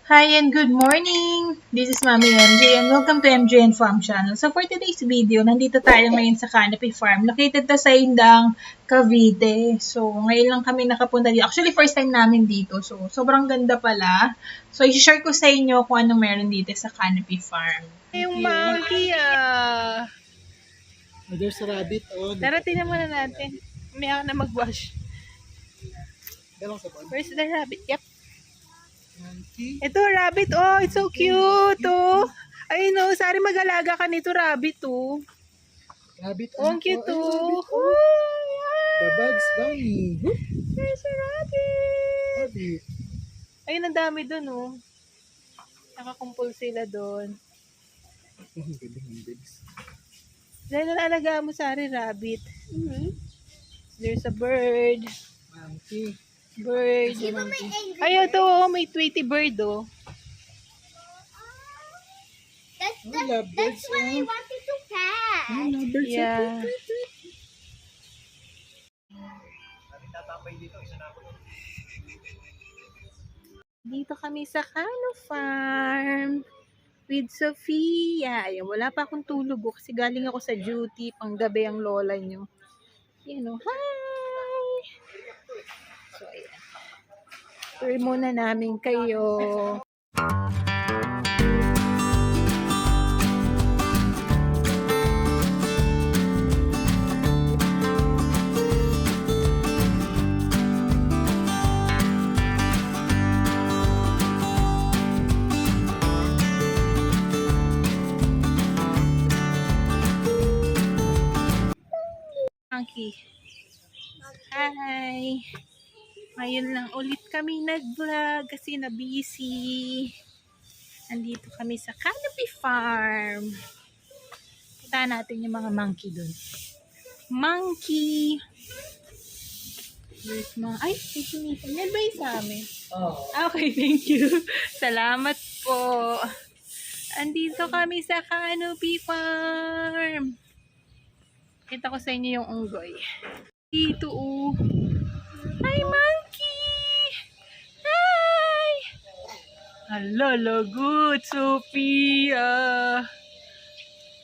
Hi and good morning! This is Mami MJ and welcome to MJ and Farm Channel. So for today's video, nandito tayo ngayon sa Canopy Farm. Located na sa Indang, Cavite. So ngayon lang kami nakapunta dito. Actually, first time namin dito. So sobrang ganda pala. So i-share ko sa inyo kung anong meron dito sa Canopy Farm. Yung monkey ah. Oh, there's a rabbit. Oh, Tara, tingnan muna natin. May ako na mag-wash. Dalawang sabon. Where's the rabbit? Yep. Monkey. Ito, rabbit. Oh, it's so cute. Oh. Ayun oh, sari mag-alaga ka nito, rabbit oh. Rabbit. Oh, ang cute Ay, oh. rabbit, oh. Oh, The Bugs Bunny. Whoop. there's a rabbit. Rabbit. Ayun, ang dami dun oh. Nakakumpul sila dun. Ang ganda ng bigs. Dahil nalalaga mo, sari, rabbit. There's a bird. Monkey. Bird. Ay, ito oh, may Tweety bird oh. Oh, lovebirds. That's what I wanted to catch. Oh, lovebirds. Yeah. Dito kami sa Cano Farm with Sophia. Ayan, wala pa akong tulog kasi galing ako sa duty. Panggabi ang lola nyo. Yan o. Hi! So, ayan. Tour muna namin kayo. Monkey. Hi! Ngayon lang ulit kami nag-vlog kasi na-busy. Andito kami sa Canopy Farm. Kita natin yung mga monkey dun. Monkey! Where's mga... Ay! May sumipon. Yan ba yung sa amin? Oh. Okay, thank you. Salamat po. Andito kami sa Canopy Farm. Kita ko sa inyo yung unggoy. Dito oh. Hi, monkey! Hi! Hala, lagot, Sophia!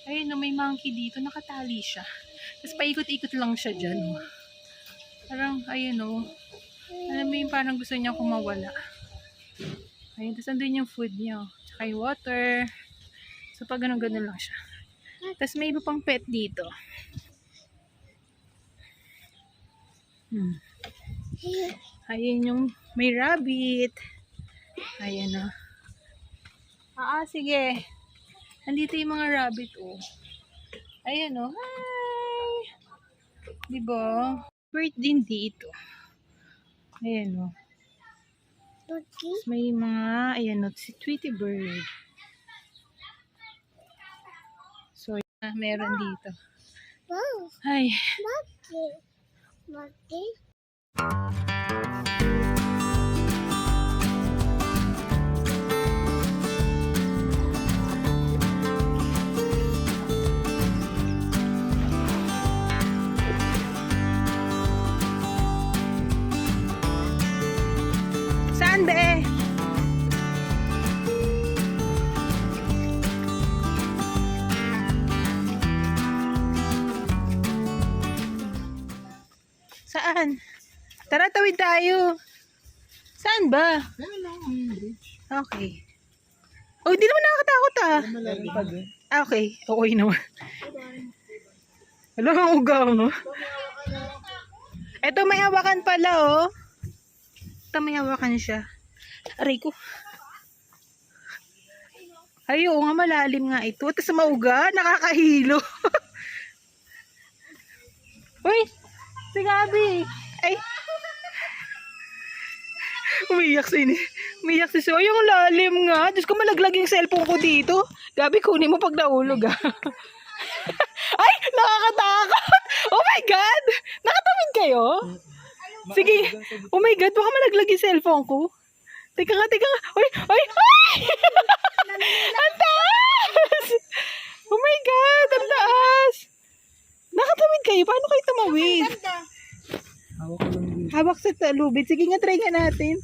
Ayun, no, may monkey dito. Nakatali siya. Tapos paikot-ikot lang siya dyan. Oh. Parang, ayun o. Alam mo yung parang gusto niya kumawala. Ayun, tapos andun yung food niya. Tsaka yung water. So, pag ganun-ganun lang siya. Tapos may iba pang pet dito. Ayun yung may rabbit. Ayan o. Sige. Nandito yung mga rabbit o. Ayan o. Hi! Diba? Bird din dito. Ayan o. May mga, ayan o, si Tweety bird. So, meron dito. Wow, Ay, monkey. Monkey. saan be? Saan? Tara, tawid tayo. Saan ba? Ayan lang ang bridge. Okay. Oh, hindi naman nakakatakot ah. Malalim pa din. Okay, okay naman. Alam ang ugaw, no? Ito may hawakan pala, oh. Ito may hawakan siya. Aray ko. Ay, oo nga, malalim nga ito. Tapos mauga, nakakahilo. Uy, si Gabi. Ay. Umiyak si Soy. Yung lalim nga. Diyos ko, malaglag yung cellphone ko dito. Gabi, kunin mo pag naulog ah. Ay, nakakatakot. Oh my God. Nakatawid kayo? Sige. Oh my God, baka malaglag yung cellphone ko. Teka nga. Uy, ay! Ang taas! Oh my God, ang taas! Nakatawid kayo? Paano kayo tumawid? Hawak ko lang dito. Hawak sa lubid. Sige nga, try nga natin.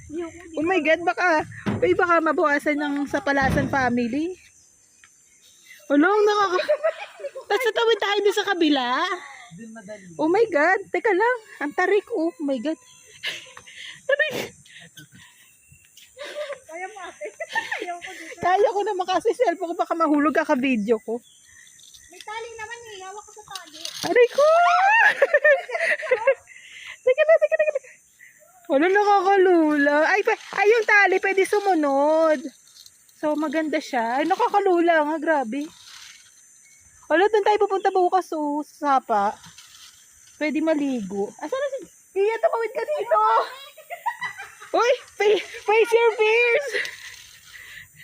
Oh my God, baka Uy, baka mabawasan ng Sapalasan family. Ulong, Tapos tatawid tayo doon sa kabila. Oh my God. Teka lang. Ang tarik. Oh my God. Tarik. Kaya ko naman kasi cellphone ko. Baka mahulog ka video ko. May tali naman eh. Hawak ko sa tali. Aray ko! Teka na. Wala, nakakalula. Ay, yung tali pwede sumunod. So, maganda siya. Ay, nakakalula nga. Grabe. Wala, doon tayo pupunta bukas. So, sa sapa. Pwede maligo. Asa na si... Iya, tumawid ka dito. Uy, face your fears.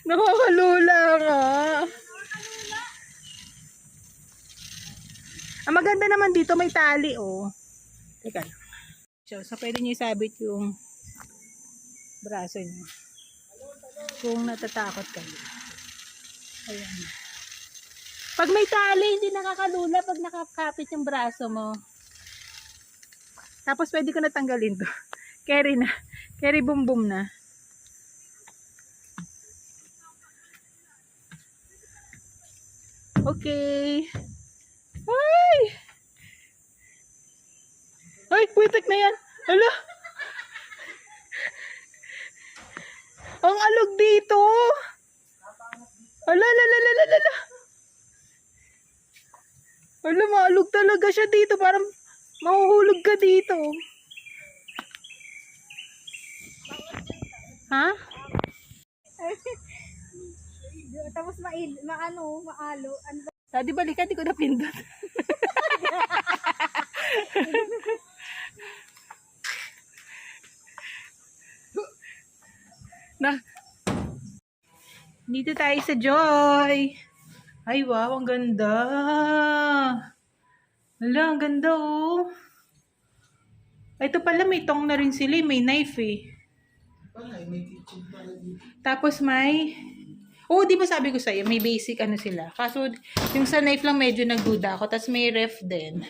Nakakalula nga. Ang maganda naman dito, may tali, oh. Teka lang. So, pwede nyo isabit yung braso nyo. Kung natatakot kayo. Ayan. Pag may tali, hindi nakakalula pag nakakapit yung braso mo. Tapos, pwede ko natanggalin to. Carry na. Carry boom boom na. Okay. Ay! Ay, puwitik na yan. Hala. Ang alog dito. Hala, hala. Hala, maalog talaga siya dito. Parang mahuhulog ka dito. Ha? Tapos maalo. Tadi balikan, di ko napindot. Dito tayo sa Joy. Ay, wow, ang ganda. Hala, ang ganda, oh. Ito pala, may tong na rin sila, may knife, eh. May kitchen pala dito. Tapos may... Oh, di ba sabi ko sa'yo, may basic ano sila. Kaso, yung sa knife lang medyo nagduda ako. Tapos may ref din.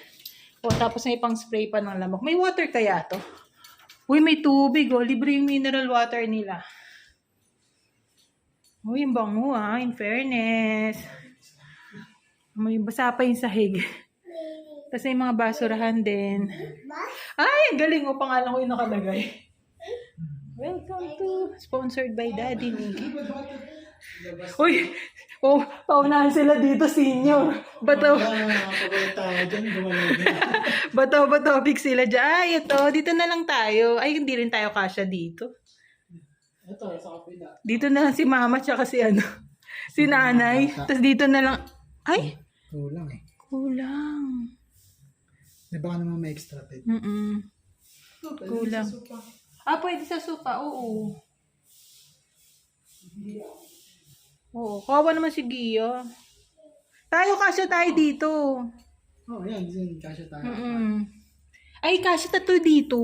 O, tapos may pang spray pa ng lamok. May water kaya to? Uy, may tubig, oh. Libre yung mineral water nila. Uy, yung bango, ah. In fairness. May basa pa yung sahig. Tapos may mga basurahan din. Ay, ang galing, oh. Pangalan ko yung nakalagay. Welcome to... Sponsored by Daddy Nicky. Uy! Oh, paunahan sila dito, senior. Bato-bato, big sila dyan. Ay, ito, dito na lang tayo. Ay, hindi rin tayo kasya dito. Ito, sa kapila. Dito na lang si mama tsaka si ano, si nanay. Tapos dito na lang, ay, Kulang eh. kulang. Di ba naman may extra bed? Kulang. Ah, pwede sa sopa, oo. Oo, kawawa naman si Gia. Tayo, kasya tayo dito. Oh, yan. Kasya tayo. Ay, kasya tatlo dito.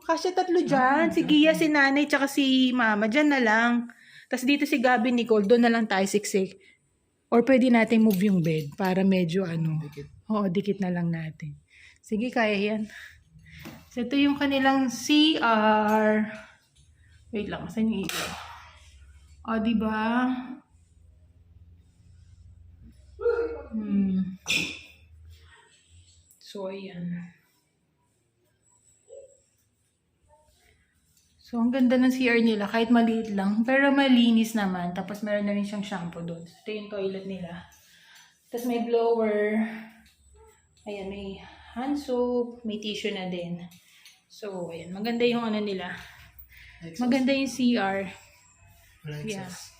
Kasya tatlo dyan. Si Gia, si nanay, tsaka si mama. Dyan na lang. Tapos dito si Gabi, Nicole. Doon na lang tayo siksik. Or pwede natin move yung bed para medyo ano. Dikit. Oo, dikit na lang natin. Sige, kaya yan. So, ito yung kanilang CR. Wait lang, saan yung ito? O, diba? So, ayan. So, ang ganda ng CR nila. Kahit maliit lang. Pero malinis naman. Tapos, meron na rin siyang shampoo doon. Ito yung toilet nila. Tapos, may blower. Ayan, may hand soap. May tissue na din. So, ayan. Maganda yung ano nila. Exhaust. Maganda yung CR. Wala Yeah. exhaust.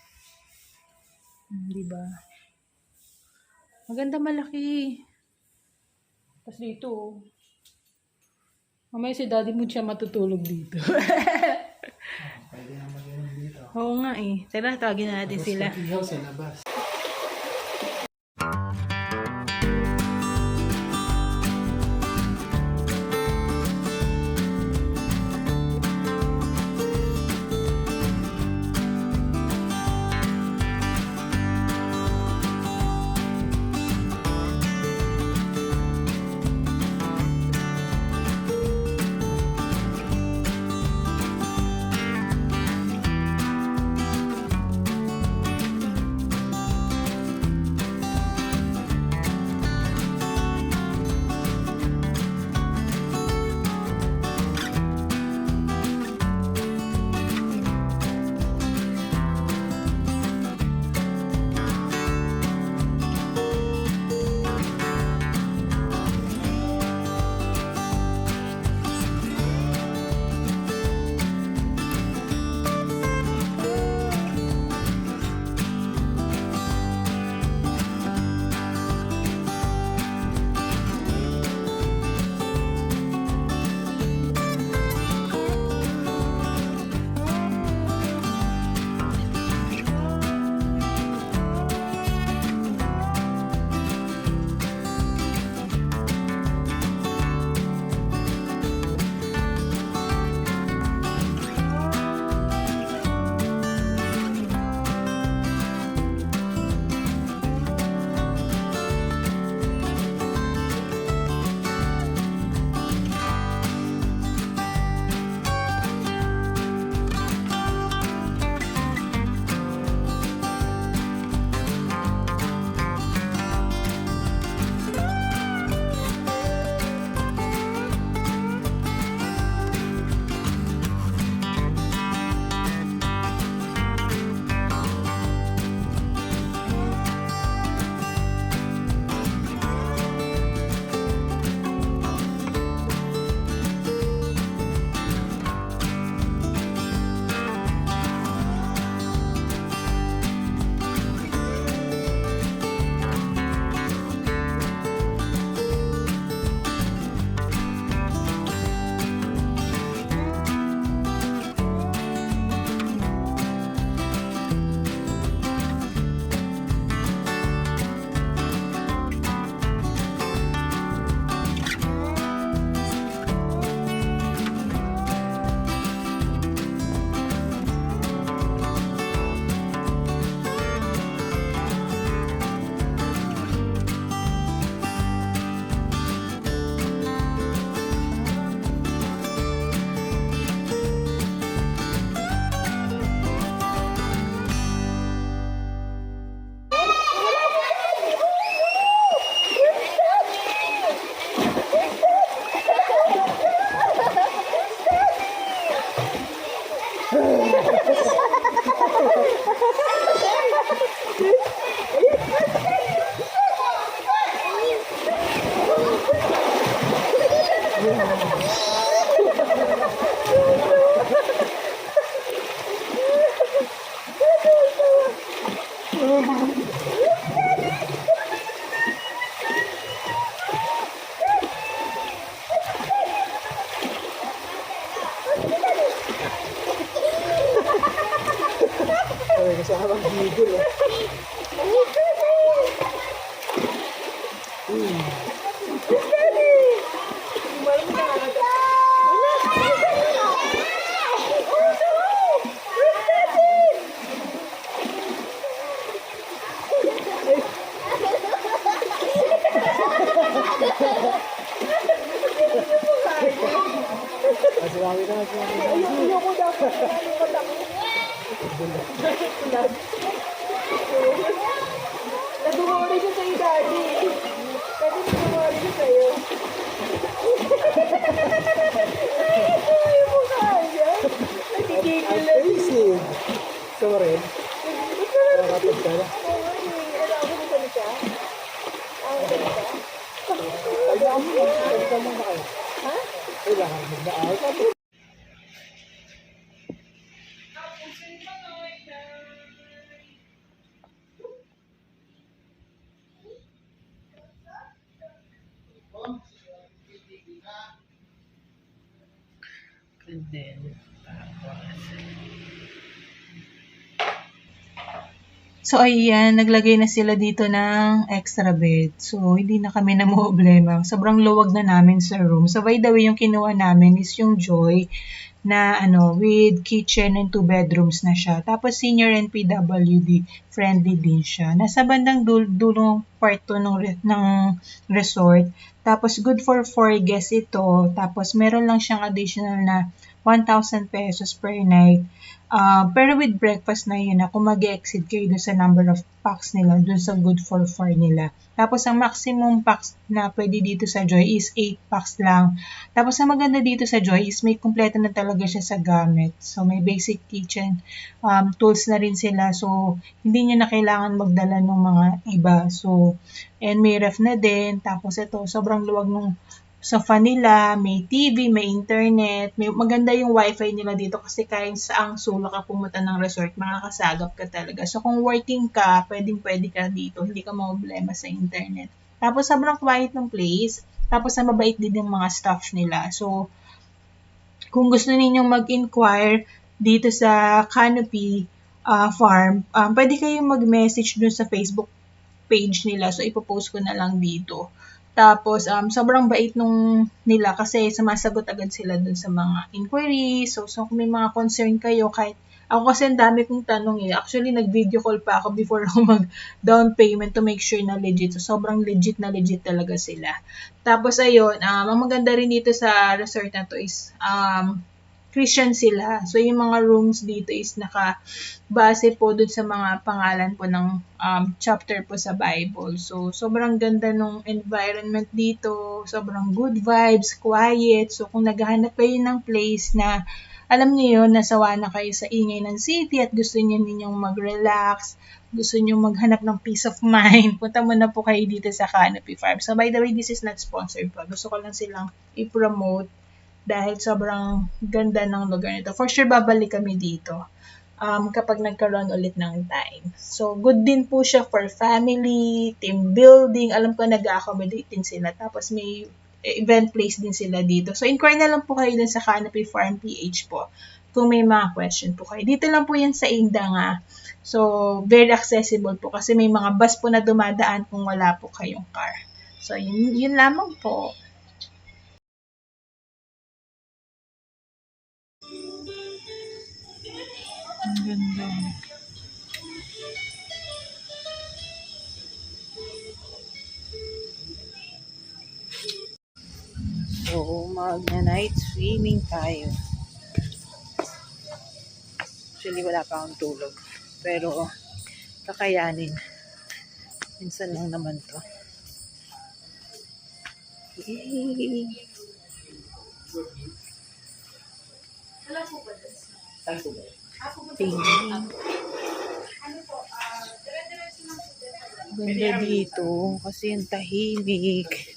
Diba? Maganda, malaki. Tapos dito, oh. Mamaya si daddy mo siya matutulog dito. Pwede naman yun dito. Oo nga eh. Tara, tawagin na natin sila. Ihaw sa labas. Ay, kasama ang gigil eh. Sinabi ka na, sinabi ka na. Nag-umuli siya sa'yo, Daddy. Daddy, nag-umuli siya sa'yo. Yung mukha niya. Nagigigil I'm na. crazy. Sorry. Nakakapag ka na. Ano ako na salita? Ako na salita? Salita mo na kayo. Ha? Kailangan mag-na-out. And then, So, ayan, naglagay na sila dito ng extra bed. So, hindi na kami na problema. Sobrang luwag na namin sa room. So, by the way, yung kinuha namin is yung Joy na with kitchen and 2 bedrooms na siya. Tapos, senior and PWD friendly din siya. Nasa bandang dulong part 2 ng resort. Tapos, good for 4 guests ito. Tapos, meron lang siyang additional na 1,000 pesos per night. Pero with breakfast na yun, kung mag-exceed kayo dun sa number of packs nila, dun sa good for 4 nila. Tapos, ang maximum packs na pwede dito sa Joy is 8 packs lang. Tapos, ang maganda dito sa Joy is may kumpleto na talaga siya sa gamit. So, may basic kitchen tools na rin sila. So, hindi nyo na kailangan magdala ng mga iba. So, and may ref na din. Tapos, ito, sobrang luwag nung sofa nila, may TV, may internet, may maganda yung wifi nila dito kasi kahit saang sulok ka pumunta ng resort, makakasagap ka talaga. So kung working ka, pwede ka dito, hindi ka problema sa internet. Tapos sobrang quiet ng place, tapos mabait din yung mga staff nila. So kung gusto ninyong mag-inquire dito sa Canopy Farm, pwede kayong mag-message dun sa Facebook page nila. So ipopost ko na lang dito. Tapos, sobrang bait nung nila kasi sumasagot agad sila dun sa mga inquiries. So kung may mga concern kayo, kahit ako kasi ang dami kong tanong eh. Actually, nag-video call pa ako before ako mag-down payment to make sure na legit. So, sobrang legit na legit talaga sila. Tapos, ayun, ang maganda rin dito sa resort na to is, Christian sila. So, yung mga rooms dito is naka-base po dun sa mga pangalan po ng chapter po sa Bible. So, sobrang ganda nung environment dito. Sobrang good vibes, quiet. So, kung naghahanap kayo ng place na alam niyo yun, nasawa na kayo sa ingay ng city at gusto niyo ninyong mag-relax, gusto niyo maghanap ng peace of mind, punta muna po kayo dito sa Canopy Farm. So, by the way, this is not sponsored po. Gusto ko lang silang i-promote dahil sobrang ganda ng lugar nito. For sure, babalik kami dito kapag nagkaroon ulit ng time. So, good din po siya for family, team building. Alam ko nag-accommodate din sila. Tapos, may event place din sila dito. So, inquire na lang po kayo dun sa Canopy Farm PH po kung may mga question po kayo. Dito lang po yan sa Inda nga. So, very accessible po kasi may mga bus po na dumadaan kung wala po kayong car. So, yun lamang po. Ang ganda. so, mag-night swimming tayo. Actually, wala pa akong tulog. Pero, kakayanin. Minsan lang naman to. Yay! Ganda dito kasi yung tahimik.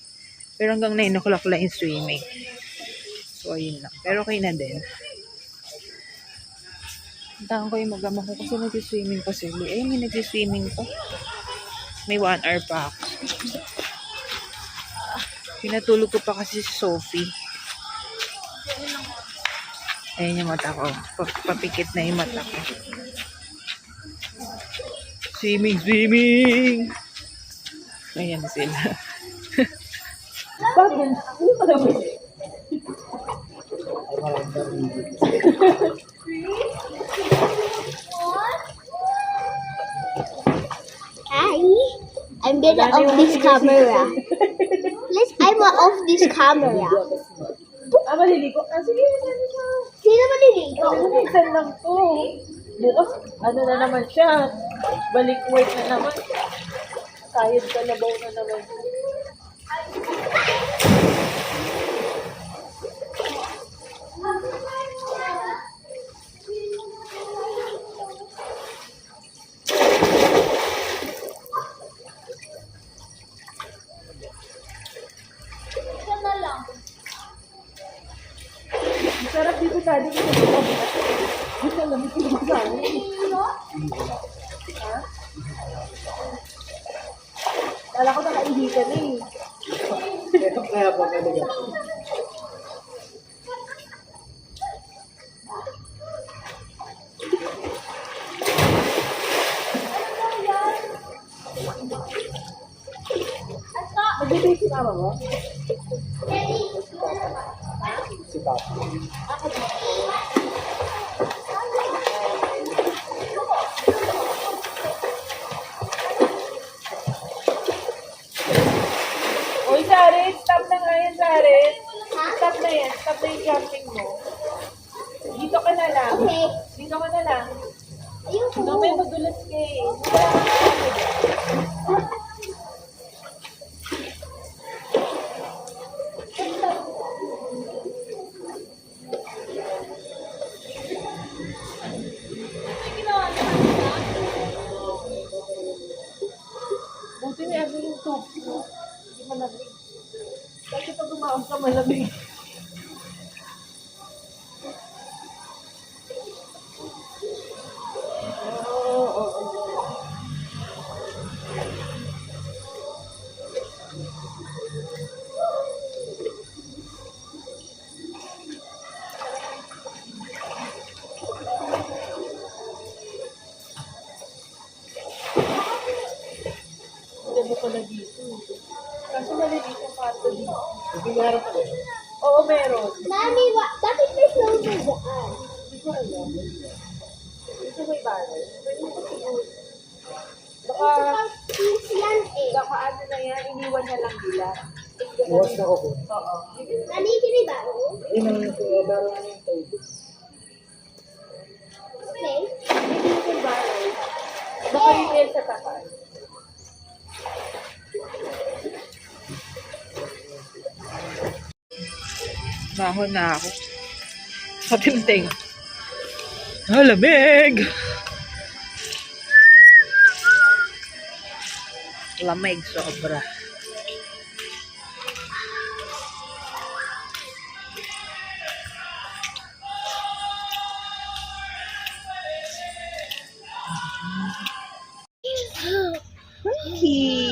Pero hanggang 9 o'clock lang yung swimming. So, ayun lang. Pero okay na din. Puntahan ko yung mag-ama ko kasi nag-swimming pa sila. Eh, may nag-swimming pa. May 1 hour pa ako. Pinatulog ko pa kasi si Sophie. Ayan yung mata ko. Papikit na yung mata ko. Swimming, swimming! Ayan sila. Bakit? Ano pa naman? Hi, I'm gonna off this camera. I'm off this camera. Maliligo. Sige, Sino maliligo? minsan lang to. Bukas, ano na naman siya. Balik work na naman. Kahit kalabaw na naman. Sarap dito tadi kasi dito lang dito sa amin. Ha? Kala ko nakaihi ka na eh. Kaya ba talaga? Magbibig si mama mo? Si Papa. Uy, Sarit! Stop na nga yan, Sarit! Stop na yan. Stop na yung jumping mo. Dito ka na lang. Okay. Dito ka na lang. Ayoko. No, may madulas ka eh. Buti may ano yung tubig mo. Hindi malamig. Kasi pag umahon ka malamig. Ganda pala dito. Kaso maliliit ang pato dito. Hindi meron pa rin. Oo, meron. Mami, bakit may flower dyan? Hindi ko alam. Dito may bahay. Pwede ko siguro. Baka, Kids yan eh. baka ano na yan, iniwan na lang nila. Buwas na ako po. Oo. Mami, kinibago? Yun ang daro na yung tubig. Okay. Dito yung bahay. Baka yung yan sa tapat. Bahon na ako. Katinting. Lamig! Lamig sobra. Monkey!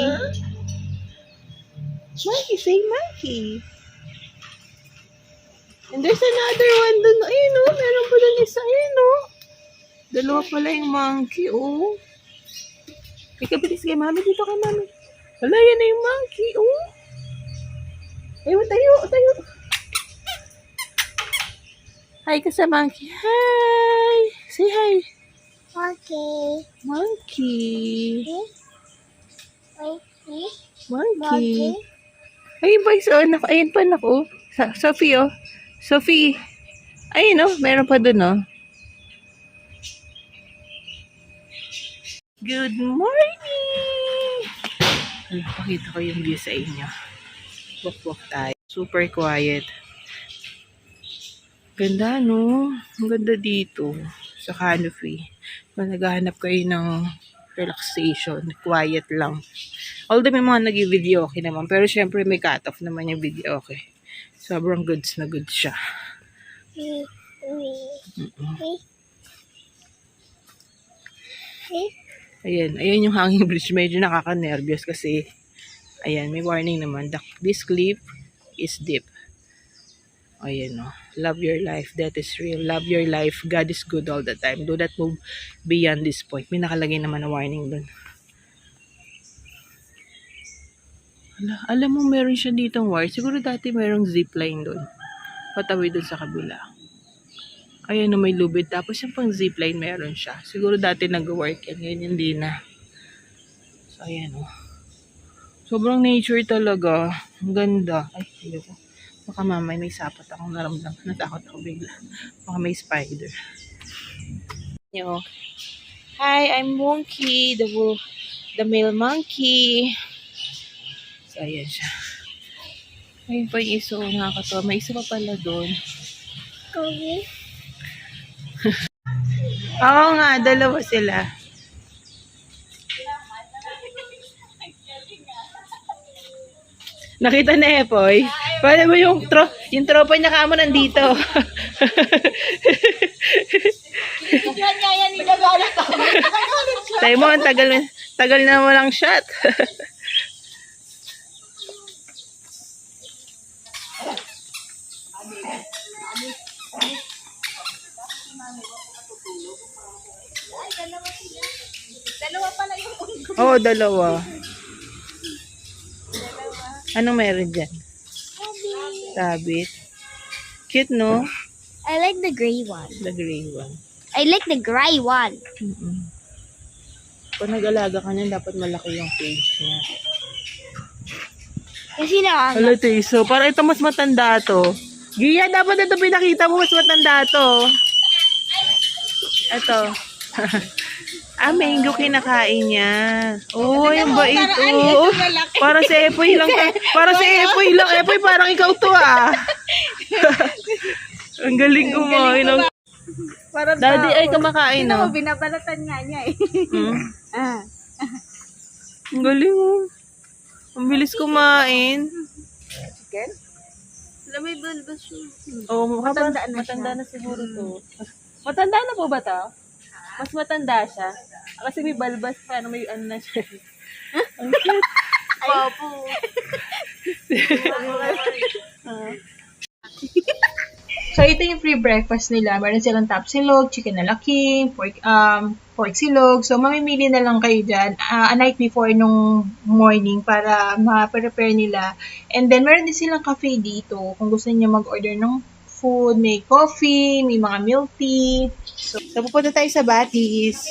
Monkey, say monkey! And there's another one dun. Ayun o, meron pa dun isa. Ayun o. Dalawa pala yung monkey, oh. Ika, bilis kay mami. Dito kay mami. Wala, yan na yung monkey, oh. Ayun, tayo, tayo. Hi ka sa monkey. Hi! Say hi. Okay. Monkey. Okay. Monkey. Ayun pa isa, anak. Ayun pa, anak, oh. Sophie, oh. Sophie. Ayun, oh. Meron pa dun, oh. Good morning! Pakita ko yung view sa inyo. Walk-walk tayo. Super quiet. Ganda, no? Ang ganda dito sa canopy. Kung naghahanap kayo ng relaxation, quiet lang. Although may mga nag-video okay naman, pero syempre may cut-off naman yung video okay. Sobrang goods na goods siya. See? Ayan yung hanging bridge. Medyo nakaka-nervous kasi, ayan, may warning naman. This cliff is deep. Ayan, no. Love your life. That is real. Love your life. God is good all the time. Do not move beyond this point. May nakalagay naman na warning dun. Alam mo, meron siya ditong wire. Siguro dati merong zipline dun. Patawid dun sa kabila. Ayan na may lubid. Tapos yung pang zipline meron siya. Siguro dati nag-work yan. Ngayon hindi na. So, ayan, oh. Sobrang nature talaga. Ang ganda. Ay, ayoko. Baka mamay may sapat akong naramdam. Natakot ako bigla. Baka may spider. Yo. Hi, I'm Monkey. The male monkey. So, ayan siya. Ayun pa yung iso. Nakakatawa. May isa pa pala doon. Kobe. Oo nga, dalawa sila. Nakita na Epoy? Paano mo yung tropa niya kamo nandito? Tayo mo, ang tagal na walang shot. Dalawa pala yung Oo, dalawa. Anong meron dyan? Rabbit. Cute, no? I like the gray one. The gray one. I like the gray one. Kung nag-alaga ka niyan, dapat malaki yung cage niya. Kasi na, Hello, Tiso. Para ito mas matanda to. Gia, dapat ito pinakita mo mas matanda to. Ito. Mango kinakain niya. Oh, yung bait. Oh. Para si Epoy lang. Para si Epoy lang. Epoy, parang ikaw to ah. Ang galing kumain. parang Daddy ay kumakain, no? binabalatan nga niya eh. Ang galing, oh. Ang bilis kumain. Chicken? Alam mo yung balbas yun. Oh, Matanda matanda na siguro to. Matanda na po ba to? Mas matanda siya. Kasi may balbas pa, may ano na siya. Ang cute. Papo. So, ito yung free breakfast nila. Meron silang top silog, chicken na laking, pork silog. So, mamimili na lang kayo dyan a night before nung morning para ma-prepare nila. And then, meron din silang cafe dito. Kung gusto niyo mag-order ng food, may coffee, may mga milk tea. So, pupunta tayo sa Batis.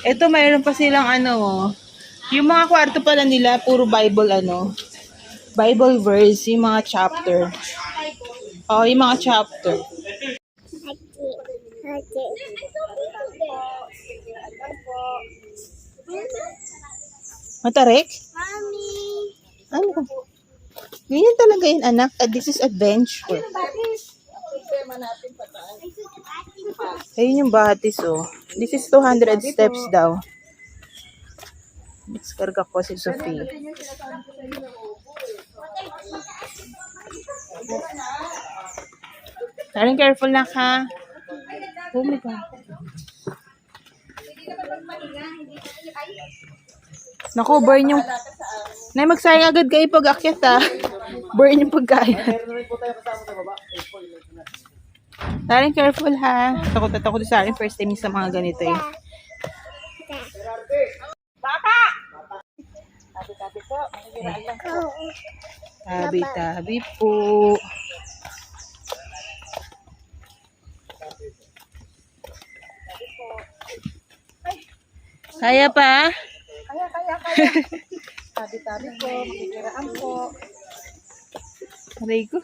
Ito, mayroon pa silang yung mga kwarto pala nila, puro Bible verse, yung mga chapter. Oh, yung mga chapter. Matarik? Mommy. Ano? Ganyan talaga yun, anak. This is adventure. Ayun yung batis, oh. This is 200 steps daw. Let's karga ko si Sophie. Darling, careful na ka. Oh my God. Naku, burn yung... Nay, magsayang agad kayo pag akyat, ha. Burn yung pagkain. Darling, careful, ha. Takot na takot sa akin. First time sa mga ganito, eh. Tabi-tabi po. Kaya pa? Kaya. Tabi-tabi po, makikiraan po. Aray ko.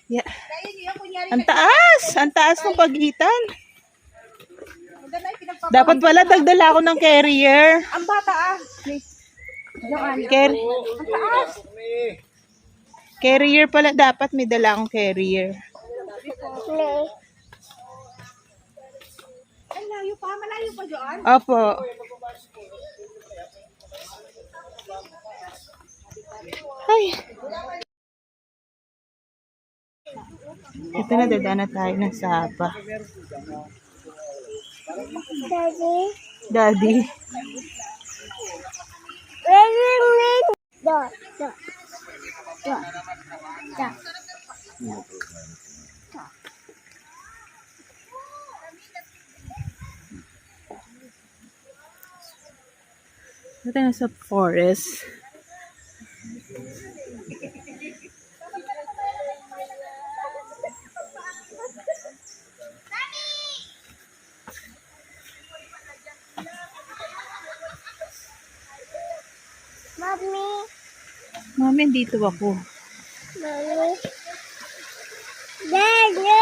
Yeah. Kaya niyo yung kunyari. Ang taas! Ang taas ng pagitan. Maganda yung pinagpapakita. Dapat pala dagdala ako ng carrier. Ang bata ah. Ang taas. Carrier pala dapat, may dala akong carrier. Ay, layo pa. Malayo pa dyan. Opo. Ay. Ito na, dadaan na tayo ng Sapa. Daddy. Daddy. Do. Do. Do. Do. Ito na sa forest. Mommy. Mami, dito ako. Mommy. Daddy.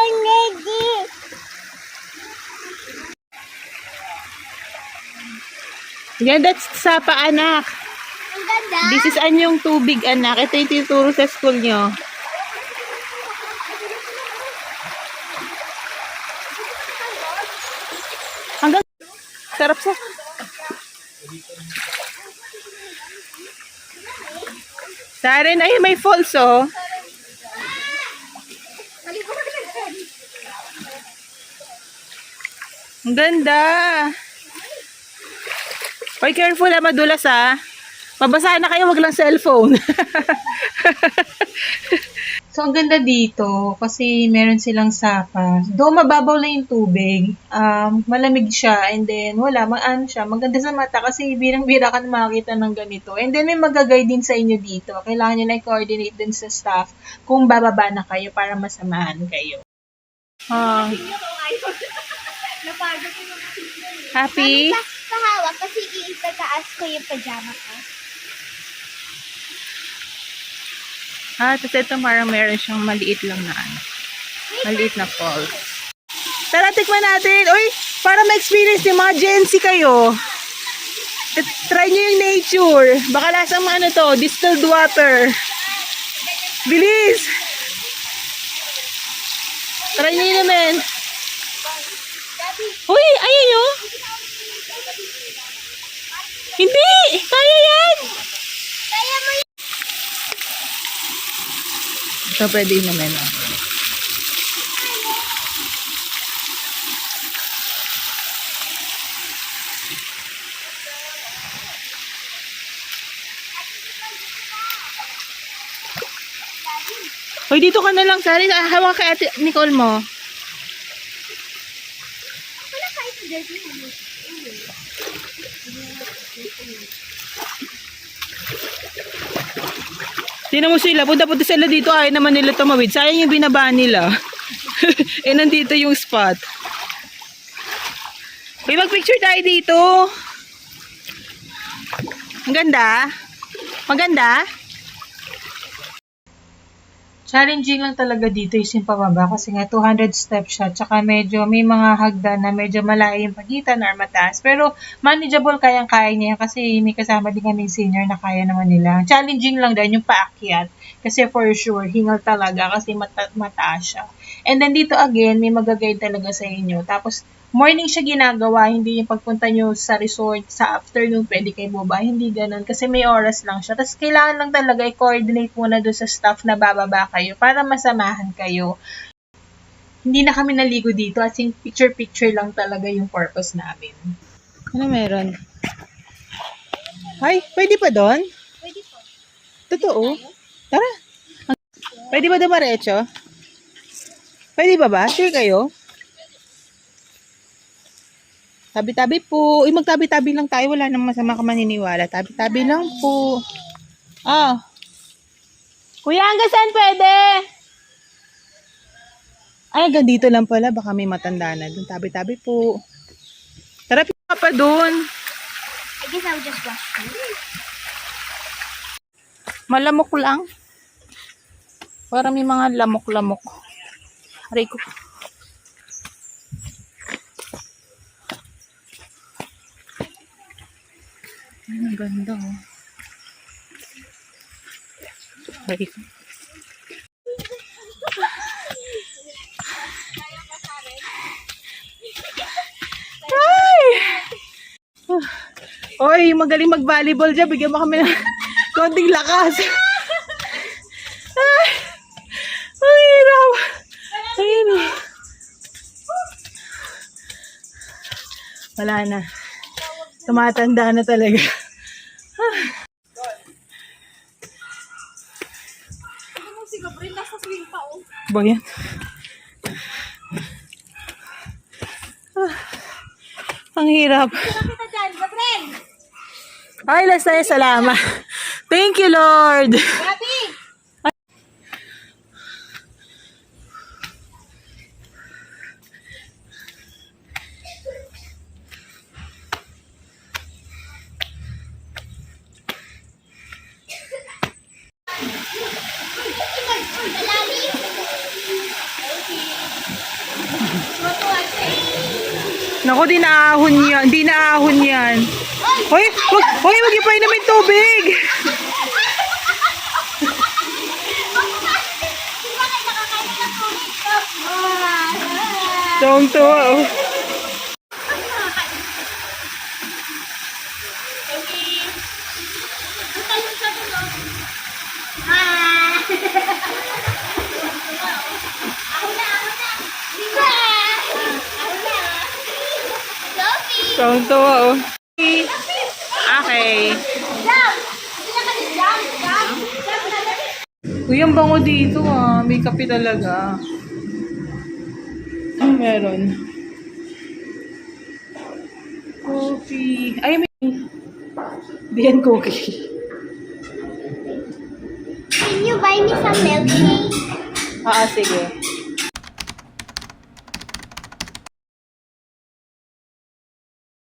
Yan, that's sapa, anak. Ang ganda. This is anyong tubig, anak. Ito yung tinuturo sa school nyo. Hanggang sarap sa... Saren, ay may falls, oh. Ang ganda. Hoy, careful ha, madulas ha. Mabasa na kayo, wag lang cellphone. So, ang ganda dito kasi meron silang sapa. Though mababaw lang yung tubig, malamig siya and then wala, maano siya. Maganda sa mata kasi birang-bira ka na makakita ng ganito. And then may magagay din sa inyo dito. Kailangan nyo na i-coordinate din sa staff kung bababa na kayo para masamahan kayo. Ah. Happy? Pahawak kasi itataas ko yung pajama ko. Tapos ito parang meron siyang maliit lang na ano. Maliit na falls. Tara, tikman natin. Uy, para ma-experience yung mga Gen Z kayo. Try nyo yung nature. Baka lasang ano to, distilled water. Bilis! Try nyo yun naman. Uy, ayun yun. Hindi! Kaya yan! Kaya mo yun. Ito pwede naman. Hoy, dito ka na lang, Sari. Hawak kay Ate Nicole mo. Wala ka ito dirty. Tingnan mo sila, punta-punta sila dito, ayaw naman nila tumawid. Sayang yung binaba nila. Eh, nandito yung spot. Uy, mag-picture tayo dito. Ang ganda. Maganda. Challenging lang talaga dito yung pababa kasi nga 200 steps siya tsaka medyo may mga hagdan na medyo malayo yung pagitan or mataas. Pero manageable, kayang-kaya niya kasi may kasama din kami senior na kaya naman nila. Challenging lang din yung paakyat kasi for sure hingal talaga kasi mataas siya. And then dito again, may mag-guide talaga sa inyo. Tapos morning siya ginagawa, hindi yung pagpunta nyo sa resort, sa afternoon, pwede kayo baba. Hindi ganun, kasi may oras lang siya. Tapos kailangan lang talaga i-coordinate muna doon sa staff na bababa kayo para masamahan kayo. Hindi na kami naligo dito, as in picture-picture lang talaga yung purpose namin. Ano meron? Ay, pwede pa doon? Pwede po. Totoo? Tara. Pwede ba dumaretso? Pwede ba ba? Sure kayo? Tabi-tabi po. Uy, magtabi-tabi lang tayo. Wala namang masama ka maniniwala. Tabi-tabi lang po. Ah. Kuya, hanggang saan pwede? Ay, hanggang dito lang pala. Baka may matanda na doon. Tabi-tabi po. Tara, pika pa doon. I guess I'll just wash it. Malamok lang. Parang may mga lamok-lamok. Aray ko. Ang ganda, oh. Aray ko. Ay! Oy, magaling mag-volleyball dyan. Bigyan mo kami ng konting lakas. Ay! Ang hirap. Ayun, oh. Wala na. Tumatanda na talaga. Ba yan? Ang hirap. Ay, last tayo. Salamat. Thank you, Lord. Naku, di naahon yan. Di naahon yan. Hoy, hoy, wag niyo pa inamin tubig. Tuwang-tuwa, oh. Tuwang-tuwa, oh. Okay. Uy, ang bango dito, ah. May kape talaga. Ano meron? Coffee. Ay, may... Diyan cookie. Can you buy me some milkshake? Ah, sige.